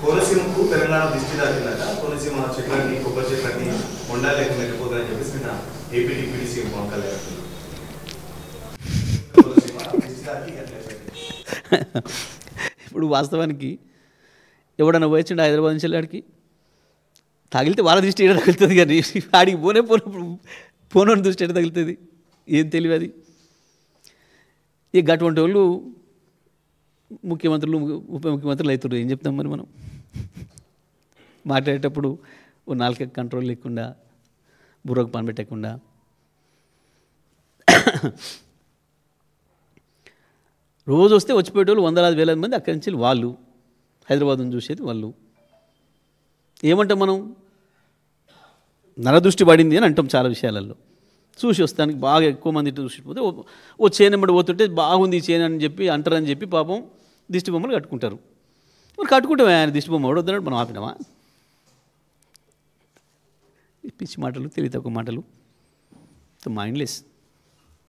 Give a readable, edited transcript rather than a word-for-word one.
కోనసీమకు తెలంగాణ దిష్టి తాకిందట. కోనసీమ చెట్లన్నీ కొబ్బరి చెట్లన్నీ మొండా లేకుండా వెళ్ళిపోతాయని చెప్పేసి నిన్న AP deputy CM Pawan Kalyan ఇప్పుడు వాస్తవానికి ఎవడన్నా పోయొచ్చిండు హైదరాబాద్ నుంచి వెళ్ళాడికి తగిలితే వాళ్ళ దృష్టి ఏడ తగులుతుంది, కానీ ఆడికి పోనోని దృష్టి ఏడ తగులుతుంది, ఏం తెలియదు అది. ఇక అటువంటి వాళ్ళు ముఖ్యమంత్రులు ఉప ముఖ్యమంత్రులు అవుతారు. ఏం చెప్తాం మరి మనం? మాట్లాడేటప్పుడు ఓ నాలుక కంట్రోల్ లేకుండా, బుర్రకు పని పెట్టకుండా, రోజు వస్తే వచ్చిపోయేటోళ్ళు వందలాది వేలాది మంది అక్కడి నుంచి వాళ్ళు హైదరాబాద్ను చూసేది వాళ్ళు. ఏమంటాం మనం? నరదృష్టి పడింది అని అంటాం చాలా విషయాలలో. చూసి వస్తానికి బాగా ఎక్కువ మంది చూసిపోతే ఓ చేను ఎంబడి పోతుంటే బాగుంది ఈ చేను అని చెప్పి అంటారని చెప్పి పాపం దిష్టి బొమ్మలు కట్టుకుంటారు. మరి కట్టుకుంటామే, ఆయన దిష్టి బొమ్మ వద్దన్నాడు, మనం ఆపినామా? పిచ్చి మాటలు, తెలివి తక్కువ మాటలు, మైండ్లెస్.